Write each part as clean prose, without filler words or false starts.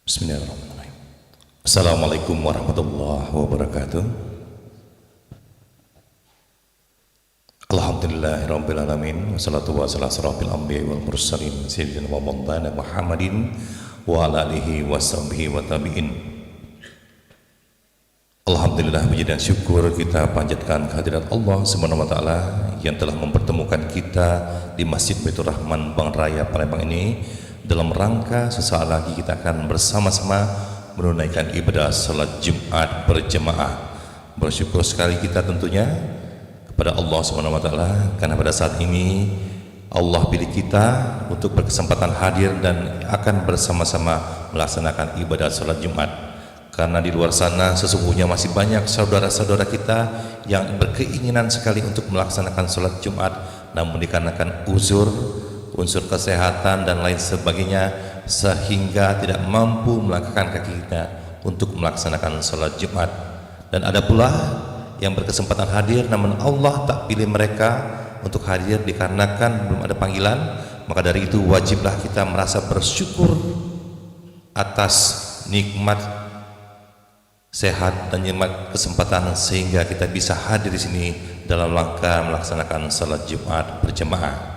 Bismillahirrahmanirrahim. Assalamualaikum warahmatullahi wabarakatuh. Alhamdulillahirabbil alamin wassalatu wassalamu ala asyrofil anbiya'i wal mursalin sayyidina wa maulana Muhammadin wa ala alihi washabbihi wa tabi'in. Alhamdulillah, puji dan syukur kita panjatkan kehadirat Allah Subhanahu wa taala yang telah mempertemukan kita di Masjid Baitur Rahman Bank Raya Palembang ini dalam rangka sesaat lagi kita akan bersama-sama menunaikan ibadah salat Jumat berjemaah. Bersyukur sekali kita tentunya kepada Allah Subhanahu wa taala karena pada saat ini Allah pilih kita untuk berkesempatan hadir dan akan bersama-sama melaksanakan ibadah salat Jumat. Karena di luar sana sesungguhnya masih banyak saudara-saudara kita yang berkeinginan sekali untuk melaksanakan salat Jumat, namun dikarenakan unsur kesehatan dan lain sebagainya sehingga tidak mampu melangkahkan kaki kita untuk melaksanakan salat Jumat. Dan ada pula yang berkesempatan hadir namun Allah tak pilih mereka untuk hadir dikarenakan belum ada panggilan. Maka dari itu wajiblah kita merasa bersyukur atas nikmat sehat dan nikmat kesempatan sehingga kita bisa hadir di sini dalam rangka melaksanakan salat Jumat berjemaah.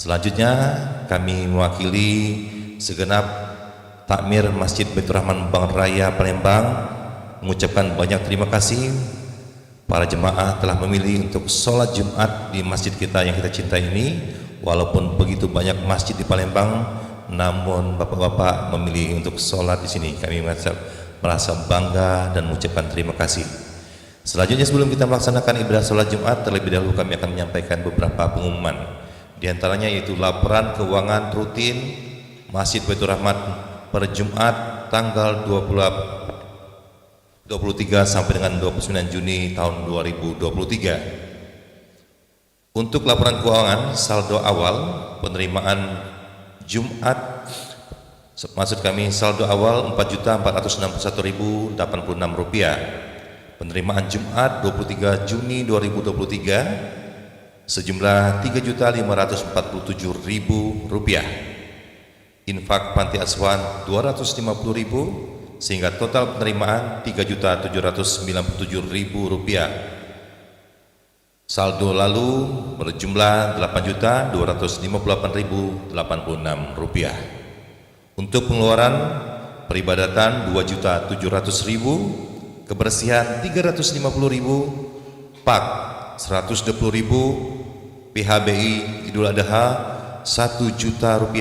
Selanjutnya kami mewakili segenap takmir Masjid Baitur Rahman Bank Raya Palembang mengucapkan banyak terima kasih. Para jemaah telah memilih untuk sholat Jumat di masjid kita yang kita cintai ini. Walaupun begitu banyak masjid di Palembang, namun bapak-bapak memilih untuk sholat di sini. Kami merasa bangga dan mengucapkan terima kasih. Selanjutnya sebelum kita melaksanakan ibadah sholat Jumat, terlebih dahulu kami akan menyampaikan beberapa pengumuman. Di antaranya yaitu laporan keuangan rutin Masjid Baitur Rahman per Jumat tanggal 23 sampai dengan 29 Juni tahun 2023. Untuk laporan keuangan saldo awal penerimaan Jumat, maksud kami saldo awal Rp4.461.086. Penerimaan Jumat 23 Juni 2023 sejumlah Rp3.547.000. Infak panti asuhan Rp250.000 sehingga total penerimaan Rp3.797.000. Saldo lalu berjumlah Rp8.258.086. Untuk pengeluaran peribadatan Rp2.700.000, kebersihan Rp350.000, pak Rp120.000, PHBI Idul Adha Rp1.000.000,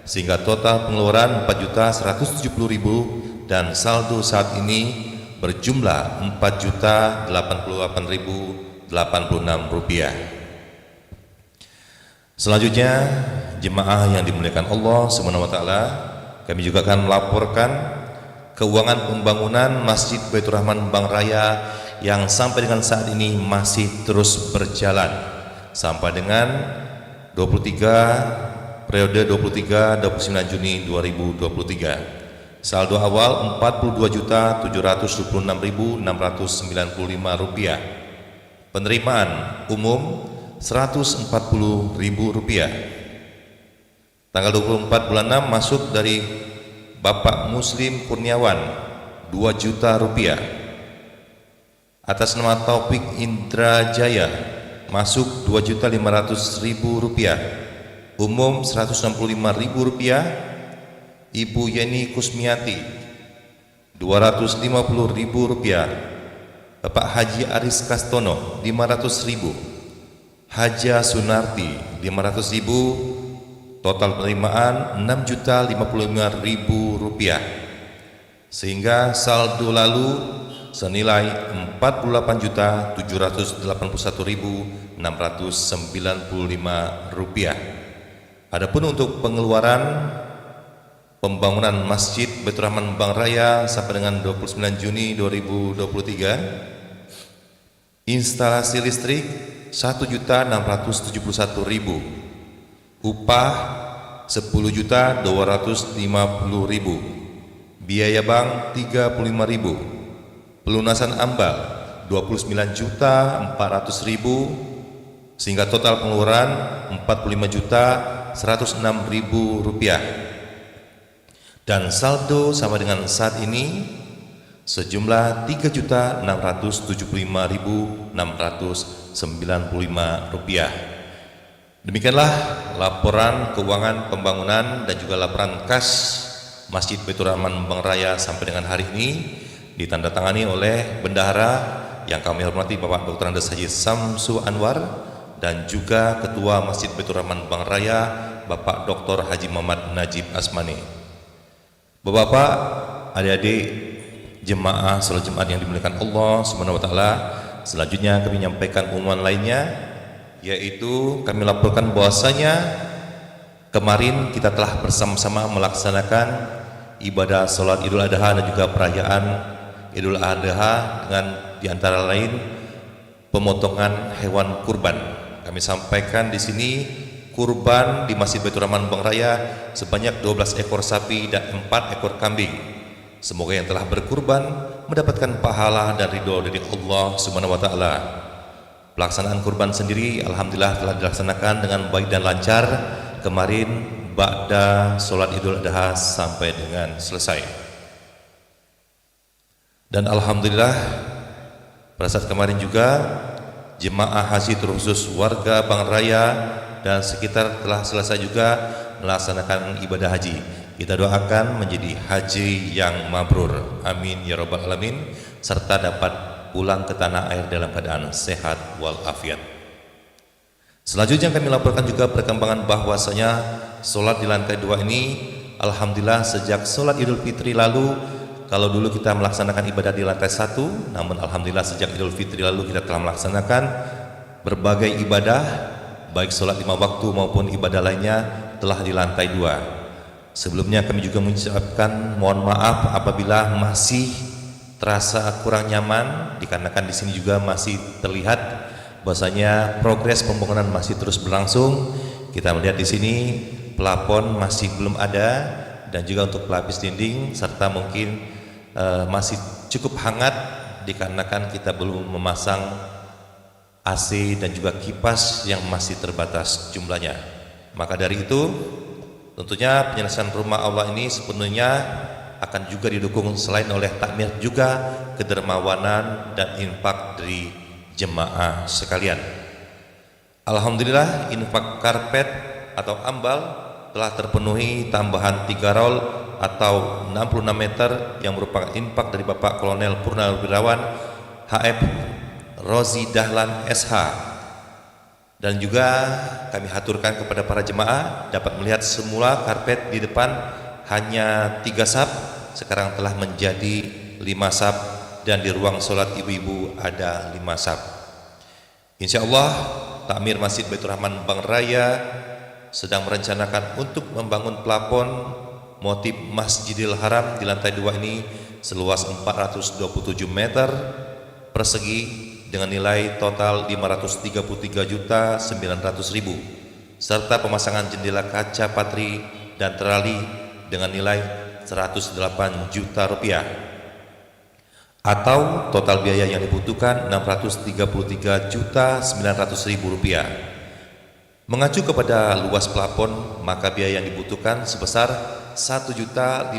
sehingga total pengeluaran Rp4.170.000 dan saldo saat ini berjumlah Rp4.088.086. Selanjutnya jemaah yang dimuliakan Allah Subhanahu wa taala, kami juga akan melaporkan keuangan pembangunan Masjid Baitur Rahman Bank Raya yang sampai dengan saat ini masih terus berjalan sampai dengan 23 Juni 2023. Saldo awal Rp40.726.695. Penerimaan umum Rp140.000. Tanggal 24 bulan 6 masuk dari Bapak Muslim Kurniawan Rp2 juta. Atas nama Taufik Indrajaya masuk Rp2.500.000. Umum Rp165.000. Ibu Yeni Kusmiati Rp250.000. Bapak Haji Aris Kastono Rp500.000. Haja Sunarti Rp500.000. Total penerimaan Rp6.055.000, sehingga saldo lalu senilai Rp48.781.695. Adapun untuk pengeluaran pembangunan Masjid Baitur Rahman Bank Raya sampai dengan 29 Juni 2023, instalasi listrik Rp1.671.000, upah Rp10.250.000, biaya bank Rp35.000, pelunasan ambal Rp29.400.000, sehingga total pengeluaran Rp45.106.000. dan saldo sama dengan saat ini sejumlah Rp3.675.695. Demikianlah laporan keuangan pembangunan dan juga laporan kas Masjid Baitur Rahman Bang Raya sampai dengan hari ini, ditandatangani oleh bendahara yang kami hormati Bapak Dr. Andes Haji Samsu Anwar dan juga Ketua Masjid Baitur Rahman Bang Raya Bapak Dr. Haji Muhammad Najib Asmani. Bapak-bapak, adik-adik jemaah salat Jumat yang dimuliakan Allah Subhanahu wa taala, selanjutnya kami menyampaikan pengumuman lainnya, yaitu kami laporkan bahwasanya kemarin kita telah bersama-sama melaksanakan ibadah salat Idul Adha dan juga perayaan Idul Adha dengan diantara lain pemotongan hewan kurban. Kami sampaikan di sini kurban di Masjid Baitur Rahman Bang Raya sebanyak 12 ekor sapi dan 4 ekor kambing. Semoga yang telah berkurban mendapatkan pahala dan ridho dari Allah Subhanahu wa taala. Pelaksanaan kurban sendiri alhamdulillah telah dilaksanakan dengan baik dan lancar kemarin ba'da salat Idul Adha sampai dengan selesai. Dan alhamdulillah pada saat kemarin juga jemaah haji terkhusus warga Bang Raya dan sekitar telah selesai juga melaksanakan ibadah haji. Kita doakan menjadi haji yang mabrur, amin ya rabbal alamin, serta dapat pulang ke tanah air dalam keadaan sehat walafiat. Selanjutnya kami laporkan juga perkembangan bahwasanya solat di lantai 2 ini alhamdulillah sejak solat Idul Fitri lalu, kalau dulu kita melaksanakan ibadah di lantai 1, namun alhamdulillah sejak Idul Fitri lalu kita telah melaksanakan berbagai ibadah, baik solat 5 waktu maupun ibadah lainnya telah di lantai 2. Sebelumnya kami juga mengucapkan mohon maaf apabila masih terasa kurang nyaman, dikarenakan di sini juga masih terlihat bahwasanya progres pembangunan masih terus berlangsung. Kita melihat di sini plafon masih belum ada dan juga untuk pelapis dinding serta mungkin masih cukup hangat dikarenakan kita belum memasang AC dan juga kipas yang masih terbatas jumlahnya. Maka dari itu tentunya penyelesaian rumah Allah ini sepenuhnya akan juga didukung selain oleh takmir juga kedermawanan dan infak dari jemaah sekalian. Alhamdulillah infak karpet atau ambal telah terpenuhi tambahan 3 roll atau 66 meter yang merupakan infak dari Bapak Kolonel Purnawirawan HF Rozi Dahlan SH. Dan juga kami haturkan kepada para jemaah dapat melihat semula karpet di depan hanya 3 saf, sekarang telah menjadi 5 saf dan di ruang sholat ibu-ibu ada 5 saf. Insya Allah takmir Masjid Baitur Rahman Bang Raya sedang merencanakan untuk membangun plafon motif Masjidil Haram di lantai 2 ini seluas 427 meter persegi dengan nilai total 533.900.000 serta pemasangan jendela kaca patri dan terali dengan nilai 108 juta rupiah, atau total biaya yang dibutuhkan 633.900.000 rupiah. Mengacu kepada luas plafon, maka biaya yang dibutuhkan sebesar 1.500.000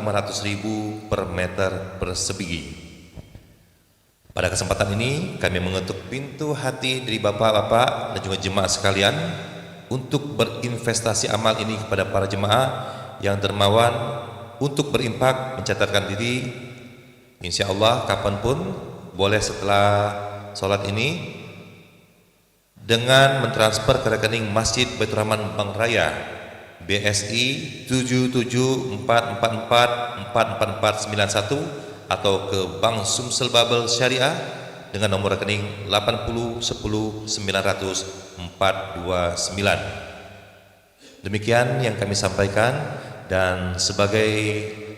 per meter persegi. Pada kesempatan ini kami mengetuk pintu hati dari bapak-bapak dan juga jemaah sekalian untuk berinvestasi amal ini kepada para jemaah yang dermawan untuk berinfak mencatatkan diri. Insya Allah kapanpun boleh setelah sholat ini dengan mentransfer ke rekening Masjid Baitur Rahman Bang Raya BSI 7744444491 atau ke Bank Sumsel Babel Syariah dengan nomor rekening 8010900429. Demikian yang kami sampaikan, dan sebagai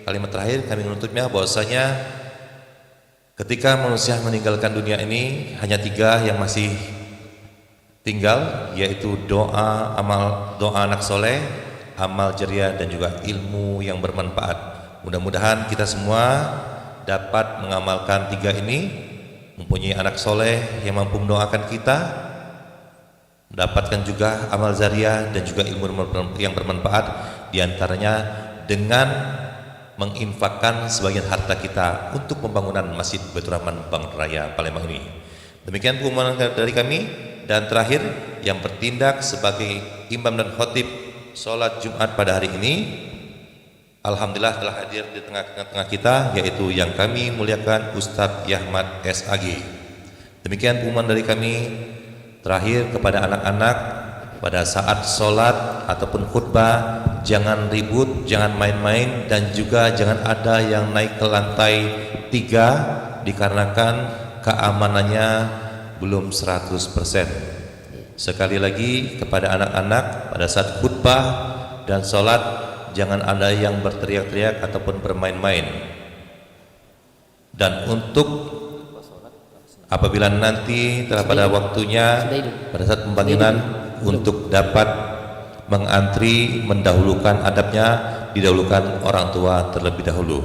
kalimat terakhir kami menutupnya bahwasanya ketika manusia meninggalkan dunia ini hanya 3 yang masih tinggal, yaitu doa, amal doa anak soleh, amal jariah dan juga ilmu yang bermanfaat. Mudah-mudahan kita semua dapat mengamalkan 3 ini, mempunyai anak soleh yang mampu mendoakan kita, mendapatkan juga amal jariah dan juga ilmu yang bermanfaat, diantaranya dengan menginfakkan sebagian harta kita untuk pembangunan Masjid Baitur Rahman Bank Raya Palembang ini. Demikian pengumuman dari kami. Dan terakhir, yang bertindak sebagai imam dan khotib sholat Jumat pada hari ini, alhamdulillah telah hadir di tengah-tengah kita, yaitu yang kami muliakan Ustadz Yahmad SAG. Demikian pengumuman dari kami. Terakhir, kepada anak-anak, pada saat sholat ataupun khutbah, jangan ribut, jangan main-main, dan juga jangan ada yang naik ke lantai 3 dikarenakan keamanannya belum 100%. Sekali lagi, kepada anak-anak, pada saat khutbah dan sholat jangan ada yang berteriak-teriak ataupun bermain-main. Dan untuk apabila nanti telah pada waktunya, pada saat pembangkitan, untuk dapat mengantri, mendahulukan adabnya, didahulukan orang tua terlebih dahulu.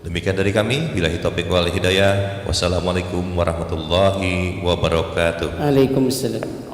Demikian dari kami. Billahi taufiq wal hidayah. Wassalamualaikum warahmatullahi wabarakatuh. Waalaikumsalam.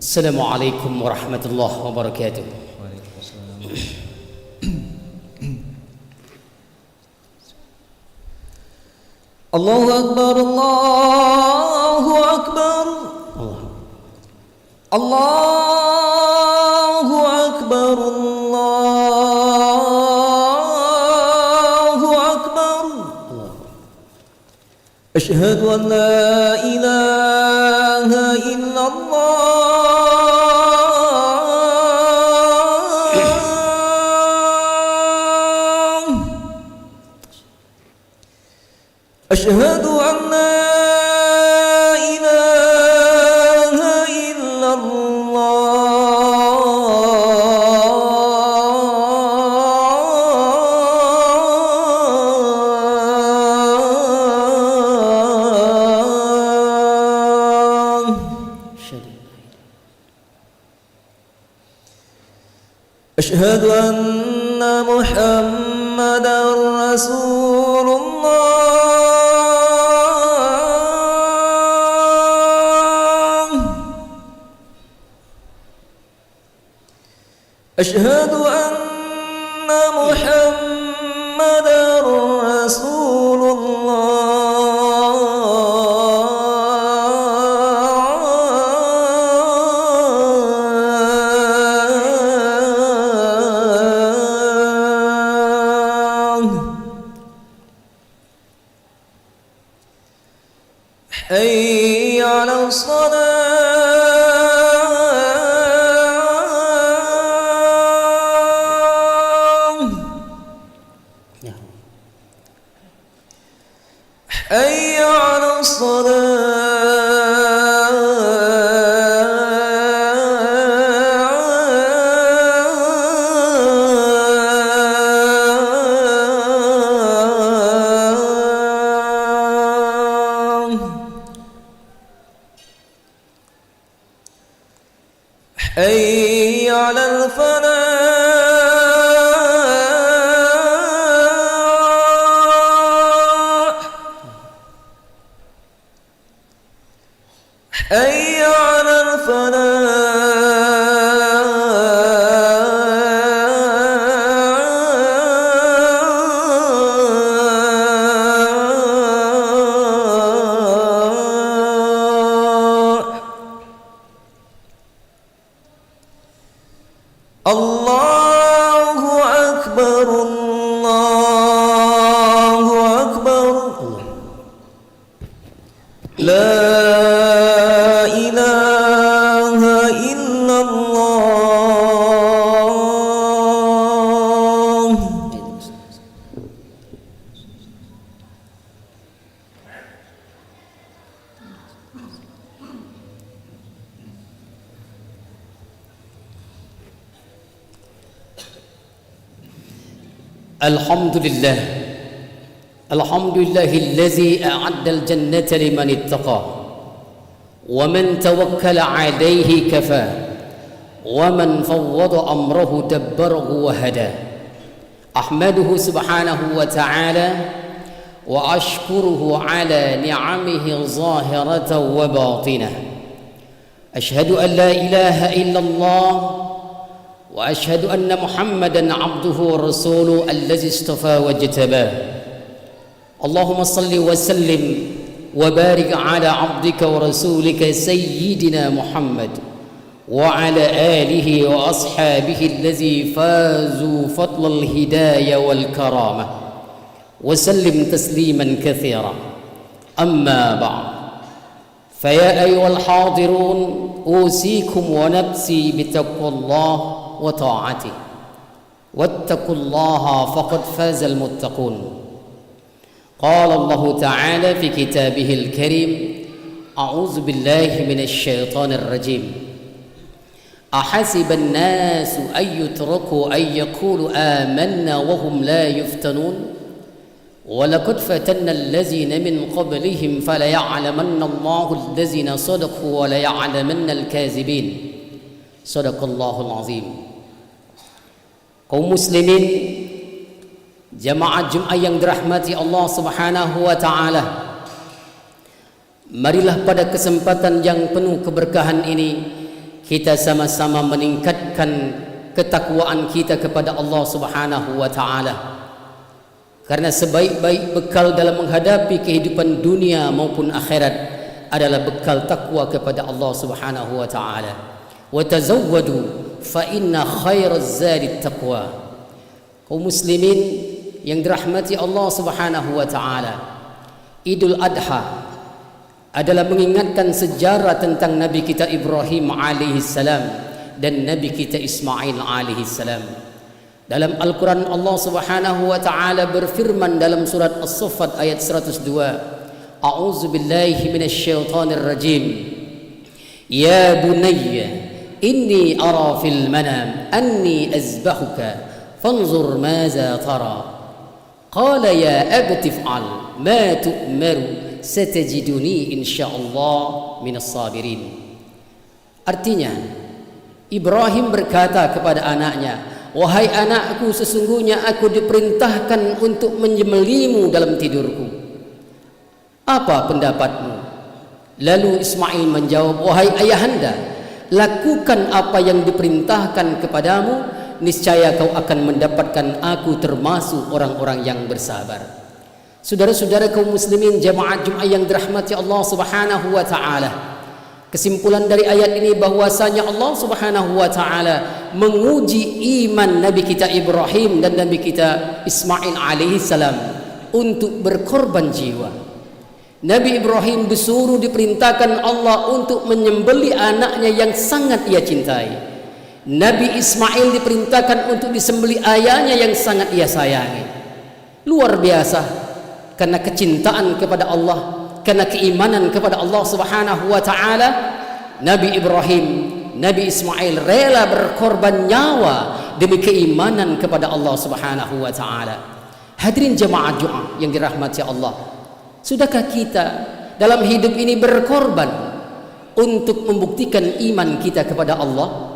Assalamualaikum warahmatullahi wabarakatuh. Allahu Akbar, Allahu Akbar, Allahu Akbar, Allahu Akbar. Asyhadu an la ilaha illallah. أشهد أن لا إله إلا الله. أشهد أن محمدا رسول الله. أشهد أن محمدا رسول الله. حي على الصلاة. حي على الصلاة. حي على الفلاح. حي على الفلاح. الله أكبر، الله أكبر. لا إله إلا الله. الحمد لله، الحمد لله الذي أعد الجنة لمن اتقى ومن توكل عليه كفى ومن فوض أمره دبره وهدى. أحمده سبحانه وتعالى وأشكره على نعمه ظاهرة وباطنة. أشهد أن لا إله إلا الله وأشهد أن محمدا عبده ورسوله الذي اصطفى واجتباه. اللهم صل وسلم وبارك على عبدك ورسولك سيدنا محمد وعلى آله وأصحابه الذي فازوا فضل الهداية والكرامة وسلم تسليما كثيرا. أما بعد، فيا أيها الحاضرون، أوصيكم ونفسي بتقوى الله وطاعته، واتقوا الله فقد فاز المتقون. قال الله تعالى في كتابه الكريم: أعوذ بالله من الشيطان الرجيم. أحسب الناس أن يتركوا أن يقولوا آمنا وهم لا يفتنون ولقد فتنا الذين من قبلهم فليعلمن الله الذين صدقوا وليعلمن الكاذبين. Sadaqallahul azim. Kaum muslimin, jamaah Jumat yang dirahmati Allah Subhanahu wa taala, marilah pada kesempatan yang penuh keberkahan ini kita sama-sama meningkatkan ketakwaan kita kepada Allah Subhanahu wa taala. Karena sebaik-baik bekal dalam menghadapi kehidupan dunia maupun akhirat adalah bekal takwa kepada Allah Subhanahu wa taala. Wa tazawwadu fa inna khairaz zadi taqwa. Kaum muslimin yang dirahmati Allah Subhanahu wa taala, Idul Adha adalah mengingatkan sejarah tentang Nabi kita Ibrahim alaihi salam dan Nabi kita Ismail alaihi salam. Dalam Al-Quran Allah Subhanahu wa taala berfirman dalam surat As-Saffat ayat 102, A'udzu billahi minasyaitonir rajim. Ya bunayya inni ara fil manam anni azbahuka fanzur maza tara. Qala ya abati if'al ma tu'maru satajiduni insyaallah minas sabirin. Artinya, Ibrahim berkata kepada anaknya, wahai anakku, sesungguhnya aku diperintahkan untuk menyembelihmu dalam tidurku. Apa pendapatmu? Lalu Ismail menjawab, wahai ayahanda, lakukan apa yang diperintahkan kepadamu, niscaya kau akan mendapatkan aku termasuk orang-orang yang bersabar. Saudara-saudara kaum muslimin jamaah Jumat yang dirahmati Allah Subhanahu wa taala, kesimpulan dari ayat ini bahwasanya Allah Subhanahu wa taala menguji iman Nabi kita Ibrahim dan Nabi kita Ismail alaihi salam untuk berkorban jiwa. Nabi Ibrahim disuruh, diperintahkan Allah untuk menyembelih anaknya yang sangat ia cintai. Nabi Ismail diperintahkan untuk disembelih ayahnya yang sangat ia sayangi. Luar biasa, karena kecintaan kepada Allah, karena keimanan kepada Allah Subhanahu wa taala, Nabi Ibrahim, Nabi Ismail rela berkorban nyawa demi keimanan kepada Allah Subhanahu wa taala. Hadirin jemaah Jumat yang dirahmati Allah, sudahkah kita dalam hidup ini berkorban untuk membuktikan iman kita kepada Allah?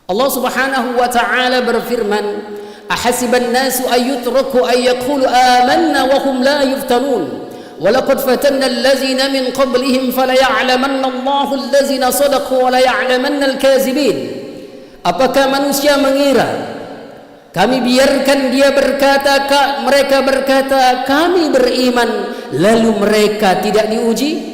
Allah Subhanahu wa taala berfirman, ahasiban nasu ayyutraku ayyaqulu amanna wa hum la yuftanun walaqad fatanna allazina min qablihim falaya'lamanna Allahu allazina sadaqu wa laya'lamanna al-kazibin. Apakah manusia mengira kami biarkan dia berkata, mereka berkata kami beriman, lalu mereka tidak diuji?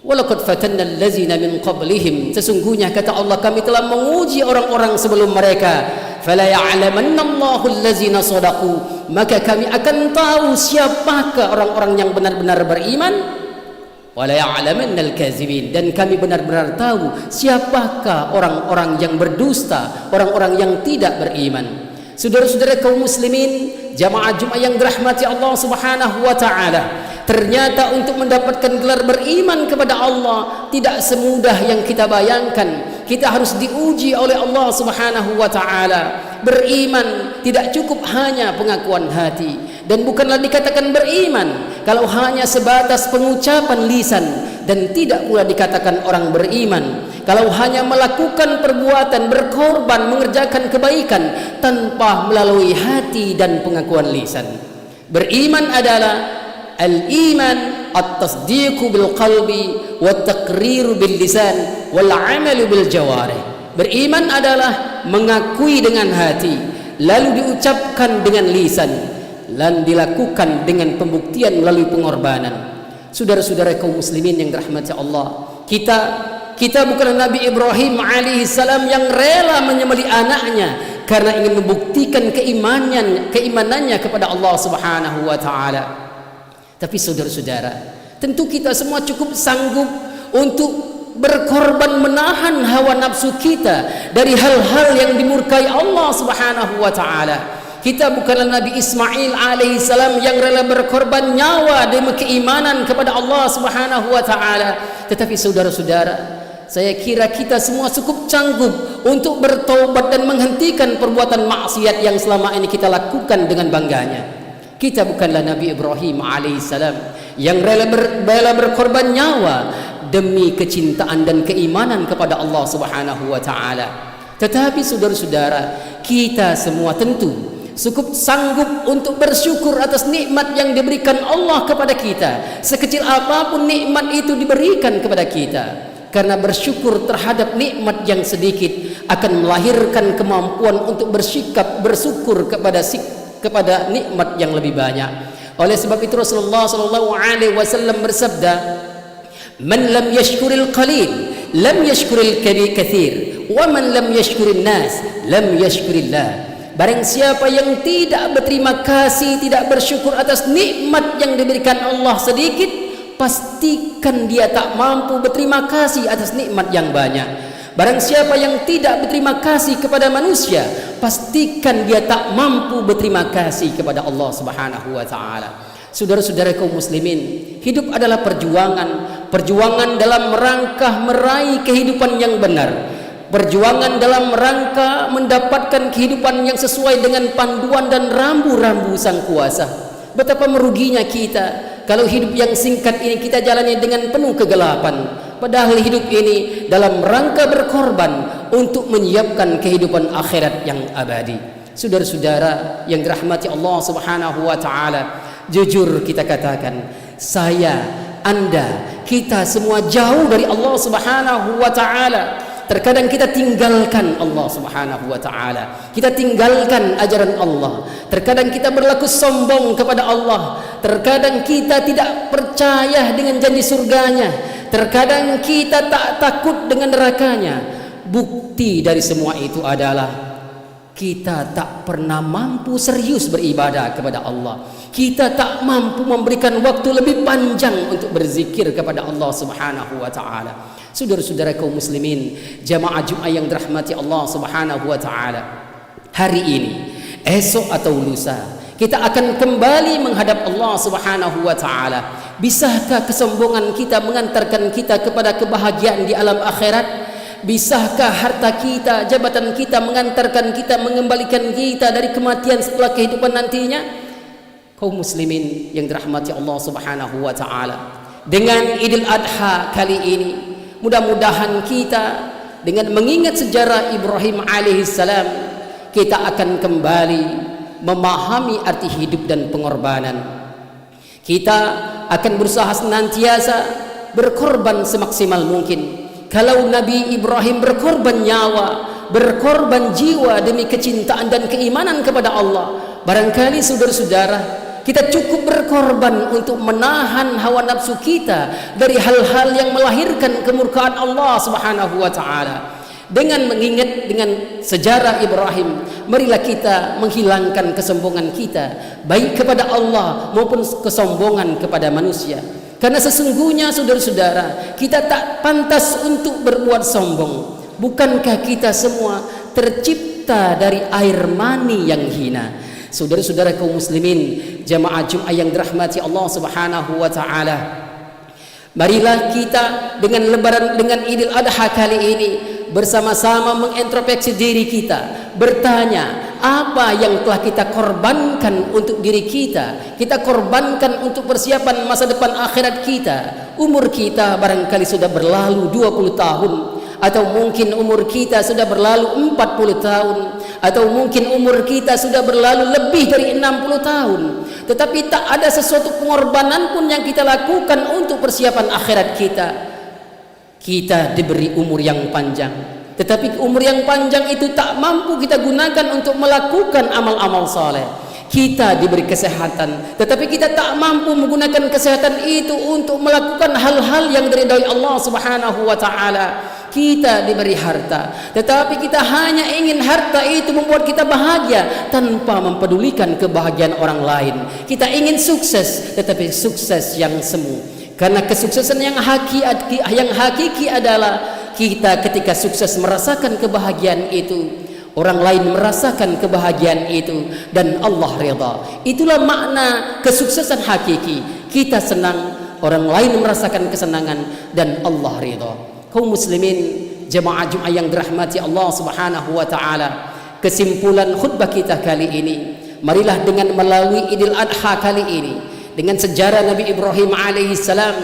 Walaqad fatanna allazina min qablihim, sesungguhnya kata Allah kami telah menguji orang-orang sebelum mereka. Fala ya'lamanna Allahu allazina sadaqu, maka kami akan tahu siapakah orang-orang yang benar-benar beriman. Wala ya'lamanna al-kazibin, dan kami benar-benar tahu siapakah orang-orang yang berdusta, orang-orang yang tidak beriman. Saudara-saudara kaum muslimin jamaah Jumat yang dirahmati Allah Subhanahu wa taala, ternyata untuk mendapatkan gelar beriman kepada Allah tidak semudah yang kita bayangkan. Kita harus diuji oleh Allah Subhanahu wa taala. Beriman tidak cukup hanya pengakuan hati, dan bukanlah dikatakan beriman kalau hanya sebatas pengucapan lisan, dan tidak pula dikatakan orang beriman kalau hanya melakukan perbuatan, berkorban, mengerjakan kebaikan tanpa melalui hati dan pengakuan lisan. Beriman adalah al-iman at-tasdiqu bil qalbi wa taqriru bil lisan wal amalu bil jawarih. Beriman adalah mengakui dengan hati, lalu diucapkan dengan lisan, dan dilakukan dengan pembuktian melalui pengorbanan. Saudara-saudara kaum muslimin yang dirahmati Allah, kita bukanlah Nabi Ibrahim alaihi salam yang rela menyembelih anaknya karena ingin membuktikan keimanannya kepada Allah Subhanahu wa taala. Tapi saudara-saudara, tentu kita semua cukup sanggup untuk berkorban menahan hawa nafsu kita dari hal-hal yang dimurkai Allah Subhanahu wa taala. Kita bukanlah Nabi Ismail alaihi salam yang rela berkorban nyawa demi keimanan kepada Allah Subhanahu wa taala. Tetapi saudara-saudara, saya kira kita semua cukup canggup untuk bertobat dan menghentikan perbuatan maksiat yang selama ini kita lakukan dengan bangganya. Kita bukanlah Nabi Ibrahim alaihissalam yang rela berkorban nyawa demi kecintaan dan keimanan kepada Allah Subhanahu wa taala. Tetapi saudara-saudara, kita semua tentu cukup sanggup untuk bersyukur atas nikmat yang diberikan Allah kepada kita, sekecil apapun nikmat itu diberikan kepada kita. Karena bersyukur terhadap nikmat yang sedikit akan melahirkan kemampuan untuk bersikap bersyukur kepada nikmat yang lebih banyak. Oleh sebab itu Rasulullah sallallahu alaihi wasallam bersabda, "Man lam yashkuril qalil, lam yashkuril katsir, wa man lam yashkurin nas, lam yashkurillah." Barang siapa yang tidak berterima kasih, tidak bersyukur atas nikmat yang diberikan Allah sedikit, pastikan dia tak mampu berterima kasih atas nikmat yang banyak. Barang siapa yang tidak berterima kasih kepada manusia, pastikan dia tak mampu berterima kasih kepada Allah Subhanahu wa taala. Saudara-saudara kaum muslimin, hidup adalah perjuangan dalam rangka meraih kehidupan yang benar. Perjuangan dalam rangka mendapatkan kehidupan yang sesuai dengan panduan dan rambu-rambu Sang Kuasa. Betapa meruginya kita kalau hidup yang singkat ini kita jalani dengan penuh kegelapan. Padahal hidup ini dalam rangka berkorban untuk menyiapkan kehidupan akhirat yang abadi. Saudara-saudara yang dirahmati Allah Subhanahu wa taala, jujur kita katakan, saya, Anda, kita semua jauh dari Allah Subhanahu wa taala. Terkadang kita tinggalkan Allah Subhanahu wa taala. Kita tinggalkan ajaran Allah. Terkadang kita berlaku sombong kepada Allah. Terkadang kita tidak percaya dengan janji surganya. Terkadang kita tak takut dengan nerakanya. Bukti dari semua itu adalah kita tak pernah mampu serius beribadah kepada Allah. Kita tak mampu memberikan waktu lebih panjang untuk berzikir kepada Allah Subhanahu wa taala. Saudara-saudara kaum muslimin, jamaah Jumat yang dirahmati Allah Subhanahu wa taala, hari ini, esok atau lusa, kita akan kembali menghadap Allah Subhanahu wa taala. Bisakah kesombongan kita mengantarkan kita kepada kebahagiaan di alam akhirat? Bisakah harta kita, jabatan kita mengantarkan kita, mengembalikan kita dari kematian setelah kehidupan nantinya? Kaum muslimin yang dirahmati Allah Subhanahu wa taala, dengan Idul Adha kali ini, mudah-mudahan kita dengan mengingat sejarah Ibrahim alaihissalam, kita akan kembali memahami arti hidup dan pengorbanan. Kita akan berusaha senantiasa berkorban semaksimal mungkin. Kalau Nabi Ibrahim berkorban nyawa, berkorban jiwa demi kecintaan dan keimanan kepada Allah, barangkali saudara-saudara, kita cukup berkorban untuk menahan hawa nafsu kita dari hal-hal yang melahirkan kemurkaan Allah Subhanahu wa taala. Dengan mengingat dengan sejarah Ibrahim, marilah kita menghilangkan kesombongan kita, baik kepada Allah maupun kesombongan kepada manusia. Karena sesungguhnya saudara-saudara, kita tak pantas untuk berbuat sombong. Bukankah kita semua tercipta dari air mani yang hina? Saudara-saudara kaum muslimin, jamaah Jumat yang dirahmati Allah Subhanahu wa taala, marilah kita dengan lebaran, dengan Idul Adha kali ini bersama-sama mengintrospeksi diri kita, bertanya apa yang telah kita korbankan untuk diri kita. Kita korbankan untuk persiapan masa depan akhirat kita. Umur kita barangkali sudah berlalu 20 tahun, atau mungkin umur kita sudah berlalu 40 tahun, atau mungkin umur kita sudah berlalu lebih dari 60 tahun, tetapi tak ada sesuatu pengorbanan pun yang kita lakukan untuk persiapan akhirat kita. Kita diberi umur yang panjang, tetapi umur yang panjang itu tak mampu kita gunakan untuk melakukan amal-amal saleh. Kita diberi kesehatan, tetapi kita tak mampu menggunakan kesehatan itu untuk melakukan hal-hal yang diridhai Allah Subhanahu wa taala. Kita diberi harta, tetapi kita hanya ingin harta itu membuat kita bahagia tanpa mempedulikan kebahagiaan orang lain. Kita ingin sukses, tetapi sukses yang semu. Karena kesuksesan yang hakiki adalah kita ketika sukses merasakan kebahagiaan itu, orang lain merasakan kebahagiaan itu, dan Allah ridha. Itulah makna kesuksesan hakiki. Kita senang, orang lain merasakan kesenangan, dan Allah ridha. Kaum muslimin, jemaah Jumat yang dirahmati Allah Subhanahu wa taala, kesimpulan khutbah kita kali ini, marilah dengan melalui Idul Adha kali ini, dengan sejarah Nabi Ibrahim alaihissalam,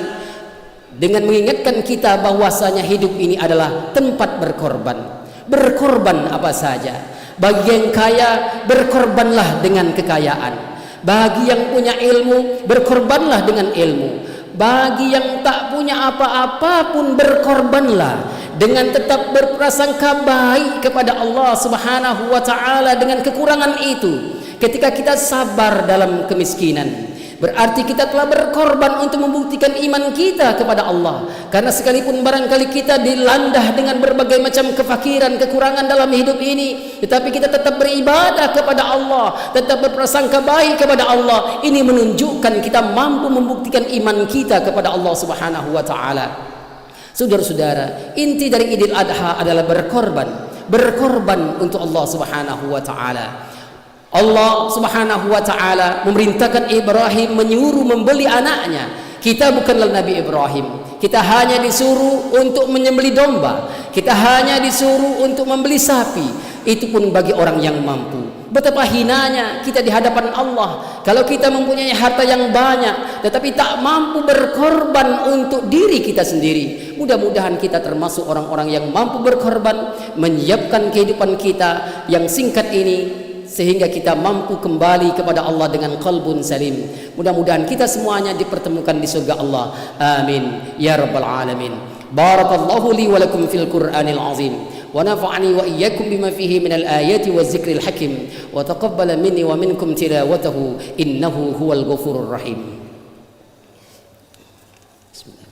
dengan mengingatkan kita bahwasanya hidup ini adalah tempat berkorban. Berkorban apa saja. Bagi yang kaya, berkorbanlah dengan kekayaan. Bagi yang punya ilmu, berkorbanlah dengan ilmu. Bagi yang tak punya apa-apa pun berkorbanlah dengan tetap berprasangka baik kepada Allah Subhanahu wa taala dengan kekurangan itu. Ketika kita sabar dalam kemiskinan, berarti kita telah berkorban untuk membuktikan iman kita kepada Allah. Karena sekalipun barangkali kita dilandah dengan berbagai macam kefakiran, kekurangan dalam hidup ini, tetapi kita tetap beribadah kepada Allah, tetap berprasangka baik kepada Allah. Ini menunjukkan kita mampu membuktikan iman kita kepada Allah Subhanahu wa taala. Saudara-saudara, inti dari Idul Adha adalah berkorban untuk Allah Subhanahu wa taala. Allah Subhanahu wa taala memerintahkan Ibrahim menyuruh membeli anaknya. Kita bukanlah Nabi Ibrahim. Kita hanya disuruh untuk menyembelih domba. Kita hanya disuruh untuk membeli sapi. Itu pun bagi orang yang mampu. Betapa hinanya kita di hadapan Allah kalau kita mempunyai harta yang banyak tetapi tak mampu berkorban untuk diri kita sendiri. Mudah-mudahan kita termasuk orang-orang yang mampu berkorban, menyiapkan kehidupan kita yang singkat ini sehingga kita mampu kembali kepada Allah dengan qalbun salim. Mudah-mudahan kita semuanya dipertemukan di surga Allah. Amin ya rabbal alamin. Barakallahu li wa lakum fil Qur'anil azim. ونفعني وإياكم بما فيه من الآيات والذكر الحكيم وتقبل مني ومنكم تلاوته إنه هو الغفور الرحيم. بسم الله.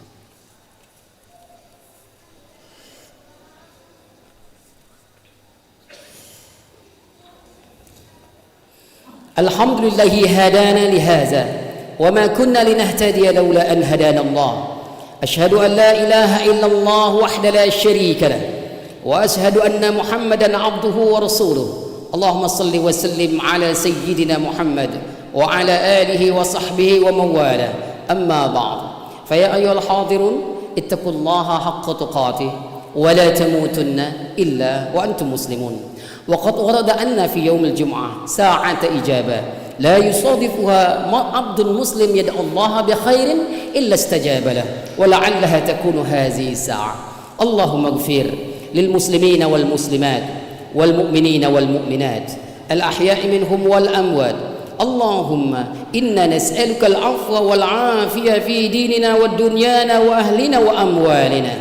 الحمد لله هدانا لهذا وما كنا لنهتدي لولا أن هدانا الله. أشهد أن لا إله إلا الله وحده لا شريك له وأشهد أن محمدا عبده ورسوله. اللهم صل وسلم على سيدنا محمد وعلى آله وصحبه ومن والاه. أما بعد فيا أيها الحاضرون اتقوا الله حق تقاته ولا تموتن إلا وأنتم مسلمون. وقد ورد أن في يوم الجمعة ساعة إجابة لا يصادفها عبد مسلم يدعو الله بخير إلا استجاب له ولعلها تكون هذه الساعة. اللهم اغفر للمسلمين والمسلمات والمؤمنين والمؤمنات الأحياء منهم والأموات. اللهم إنا نسألك العفو والعافية في ديننا ودنيانا وأهلنا وأموالنا.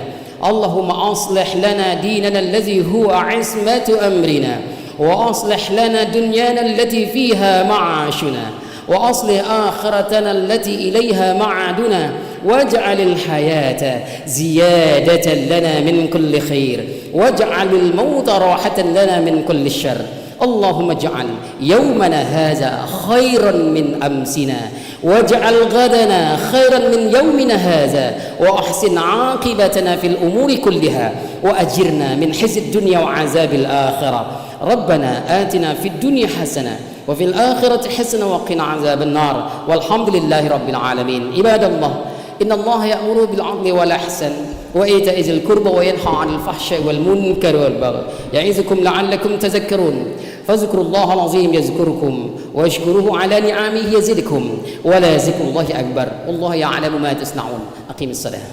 اللهم أصلح لنا ديننا الذي هو عصمة أمرنا وأصلح لنا دنيانا التي فيها معاشنا وأصلح آخرتنا التي إليها معادنا واجعل الحياة زيادة لنا من كل خير واجعل الموت راحة لنا من كل الشر. اللهم اجعل يومنا هذا خيرا من أمسنا واجعل غدنا خيرا من يومنا هذا وأحسن عاقبتنا في الأمور كلها وأجرنا من خزي الدنيا وعذاب الآخرة. ربنا آتنا في الدنيا حسنة وفي الآخرة حسنة وقنا عذاب النار والحمد لله رب العالمين. عباد الله إن الله يأمر بالعدل والإحسان وإيتاء ذي القربى وينهى عن الفحشاء والمنكر والبغي يعظكم لعلكم تذكرون. فاذكروا الله العظيم يذكركم واشكروه على نعمه يزدكم ولا ذكر الله أكبر والله يعلم ما تصنعون. أقيم الصلاة.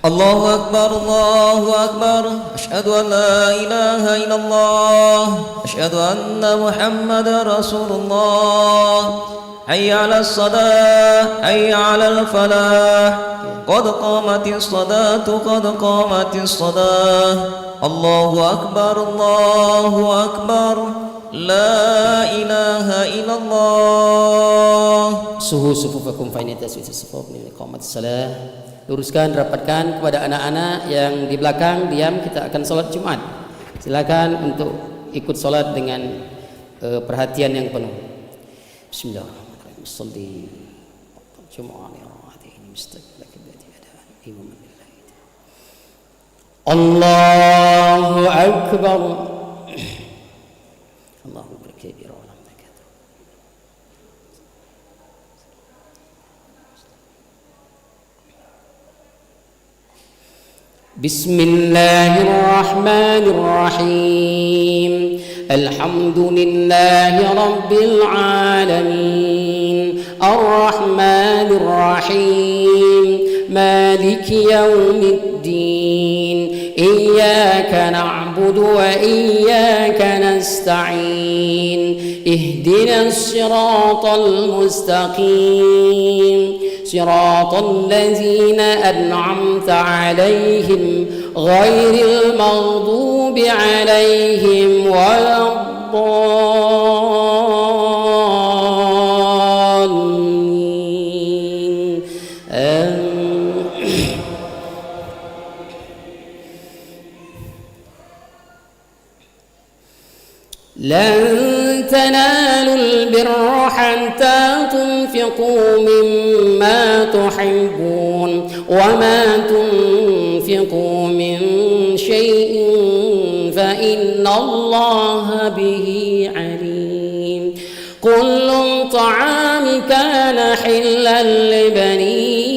الله أكبر الله أكبر. أشهد أن لا إله إلا الله. أشهد أن محمد رسول الله. حي على الصلاة حي على الفلاح قد قامت الصلاة قد قامت الصلاة. الله أكبر الله أكبر. لا إله إلا الله. Suhu sufufakum fa inna taswitu sufuf min iqamatis salah. Luruskan, rapatkan kepada anak-anak yang di belakang diam, kita akan sholat Jumat. Silakan untuk ikut sholat dengan perhatian yang penuh. Bismillahirrahmanirrahim. Shalli Jumu'ah ini mustaqbil kiblati adaan imam billahi. Allahu akbar. Allahu akbar. بسم الله الرحمن الرحيم. الحمد لله رب العالمين الرحمن الرحيم مالك يوم الدين إياك نعبد وإياك نستعين اهدنا الصراط المستقيم صراط الذين أنعمت عليهم غير المغضوب عليهم ولا الضالين لن تنالوا البر حتى تنفقوا مما تحبون وما تنفقوا من شيء فإن الله به عليم كل طعام كان حلا لبني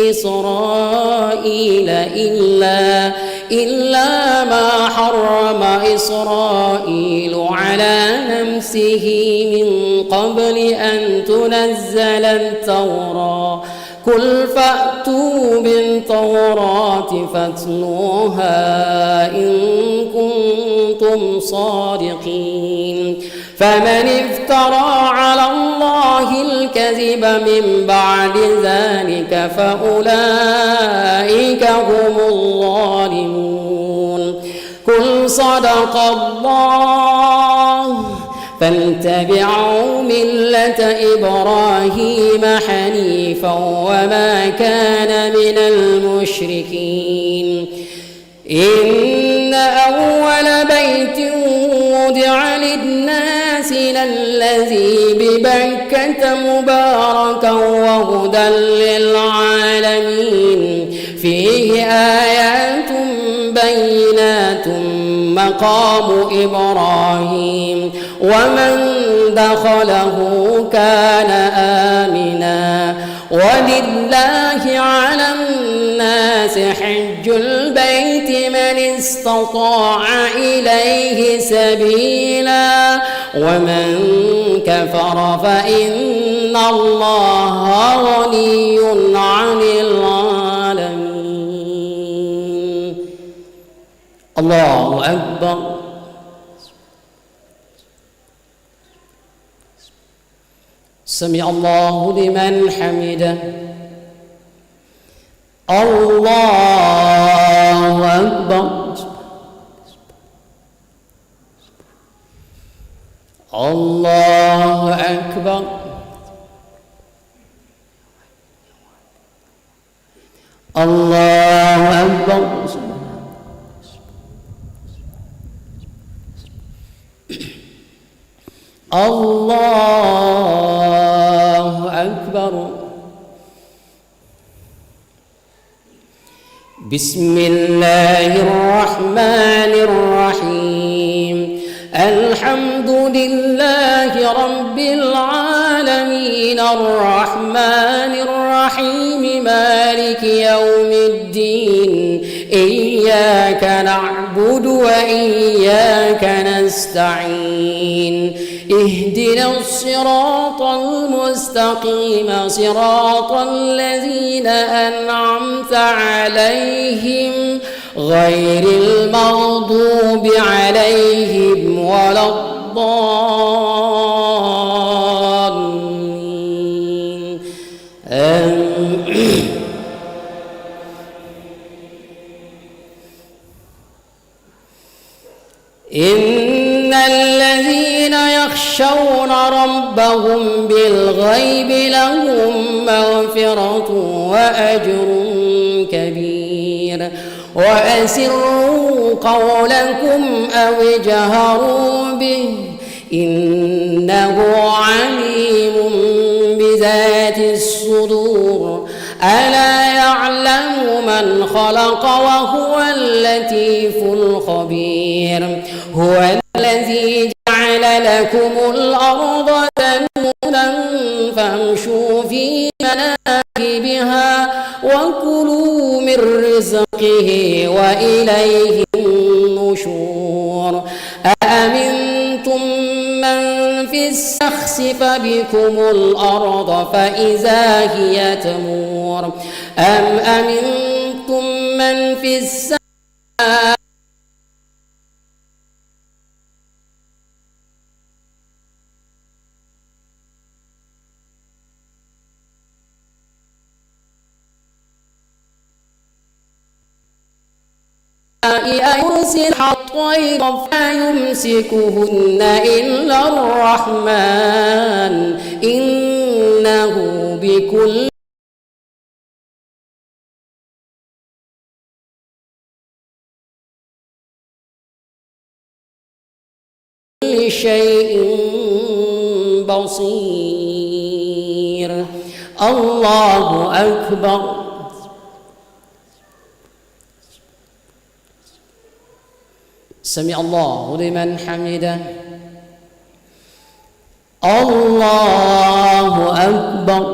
إسرائيل إلا ما حرم إسرائيل على نفسه من قبل أن تنزل التوراة قل فأتوا بالتوراة فاتلوها إن كنتم صادقين فمن افترى على الله الكذب من بعد ذلك فأولئك هم الظالمون قل صدق الله فاتبعوا ملة إبراهيم حنيفا وما كان من المشركين إن أول بيت وضع للناس للذي ببكة مباركا وهدى للعالمين فيه آيات بينات مقام إبراهيم ومن دخله كان آمنا ولله على الناس حج البيت من استطاع إليه سبيلا ومن كفر فإن الله غني عن العالمين الله أكبر سمع الله لمن حمده الله أكبر الله أكبر الله أكبر الله أكبر بسم الله الرحمن الرحيم الحمد لله رب العالمين الرحمن الرحيم مالك يوم الدين إياك نعبد وإياك نستعين اهدنا الصراط المستقيم صراط الذين أنعمت عليهم غير المغضوب عليهم ولا الضالين إن الذين يخشون ربهم بالغيب لهم مغفرة وأجر كبير وأسروا قولكم أو اجهروا به إنه عليم بذات الصدور ألا يعلم من خلق وهو اللطيف الخبير هو الذي جعل لكم الأرض ذلولا فامشوا في مناكبها وكلوا من رزقه وإليه النشور أأمنتم من في السخسف بكم الأرض فإذا هي تمور أم أمنتم من في السماء يرسل الطير فيمسكهن إلا الرحمن إنه بكل شيء بصير. الله أكبر. سمع الله لمن حمده. الله أكبر.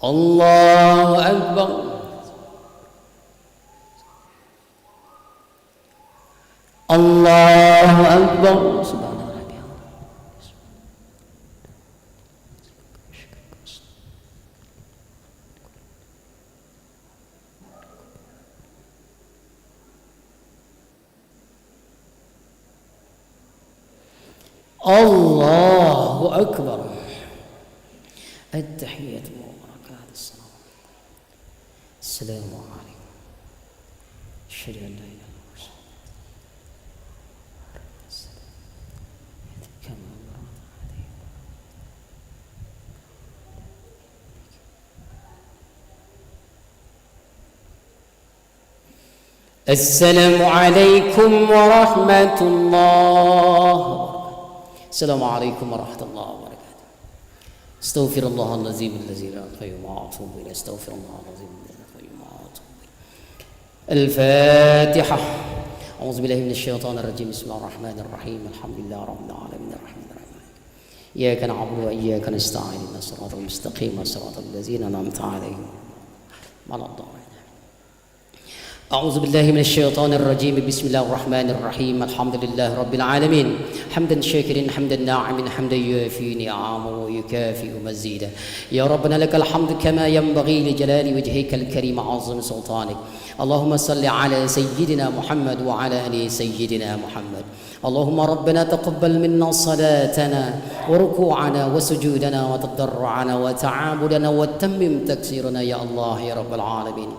الله أكبر. الله أكبر. الله أكبر. التحيات والبركات السلام. السلام عليكم. أشهد أن لا إله إلا الله. السلام عليكم ورحمة الله. السلام عليكم ورحمة الله وبركاته. استغفر الله العظيم الذي لا خير ما أتوب إليه. استغفر الله العظيم الذي لا خير ما أتوب إليه. الفاتحة. أعوذ بالله من الشيطان الرجيم. بسم الله الرحمن الرحيم. الحمد لله رب العالمين الرحمن الرحيم. إياك نعبد وإياك نستعين. اهدنا الصراط المستقيم صراط الذين أنعمت عليهم غير الضالين. أعوذ بالله من الشيطان الرجيم. بسم الله الرحمن الرحيم. الحمد لله رب العالمين حمدا شاكرا حمدا ناعما حمدا يوافي نعمه ويكافئ مزيدا. يا ربنا لك الحمد كما ينبغي لجلال وجهك الكريم عظيم سلطانك. اللهم صل على سيدنا محمد وعلى آل سيدنا محمد. اللهم ربنا تقبل منا صلاتنا وركوعنا وسجودنا وتضرعنا وتعاملنا وتمم تكسيرنا يا الله يا رب العالمين.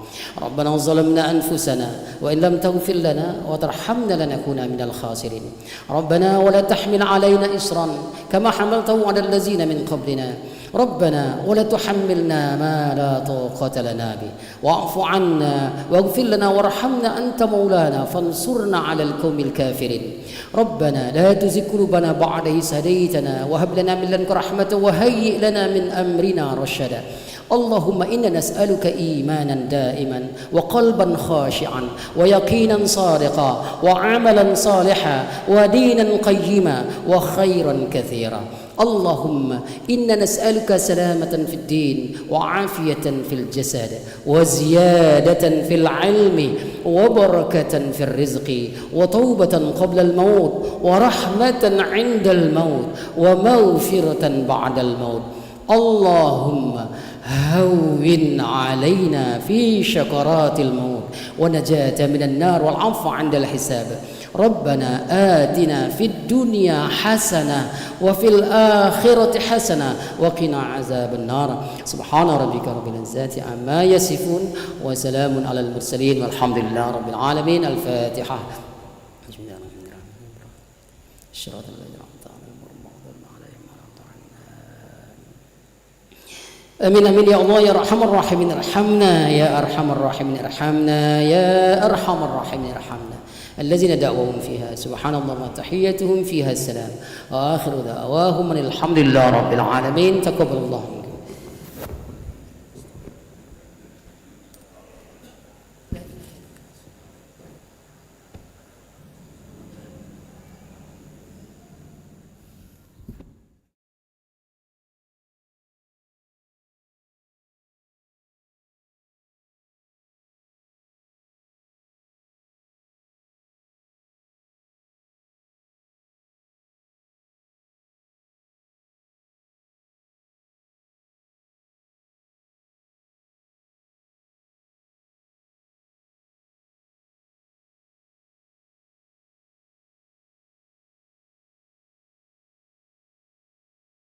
ربنا ظلمنا أنفسنا وإن لم تغفر لنا وترحمنا لنكون من الخاسرين. ربنا ولا تحمل علينا إصرا كما حملته على الذين من قبلنا. ربنا ولا تحملنا ما لا طاقة لنا به. واعف عنا واغفر لنا وارحمنا أنت مولانا فانصرنا على القوم الكافرين. ربنا لا تزغ قلوبنا بعد إذ هديتنا وهب لنا من لدنك رحمة وهيئ لنا من أمرنا رشدا. اللهم إنا نسألك إيمانا دائما وقلبا خاشعا ويقينا صادقا وعملا صالحا ودينا قيما وخيرا كثيرا. اللهم إنا نسألك سلامة في الدين وعافية في الجسد وزيادة في العلم وبركة في الرزق وتوبة قبل الموت ورحمة عند الموت ومغفرة بعد الموت. اللهم هون علينا في شكرات الموت ونجاة من النار والعفو عند الحساب. ربنا آتنا في الدنيا حسنة وفي الآخرة حسنة وقنا عذاب النار. سبحان ربك رب العزة عما يصفون وسلام على المرسلين والحمد لله رب العالمين. الفاتحة. بسم الله الرحمن الرحيم. الصراط الذين أنعمت عليهم غير المغضوب عليهم ولا الضالين. آمين آمين يا الله يا أرحم الراحمين ارحمنا يا أرحم الراحمين ارحمنا يا أرحم الراحمين ارحمنا. الذين دعوهم فيها سبحان الله وتحيتهم فيها السلام وآخر دعواهم الحمد لله رب العالمين. تقبل الله.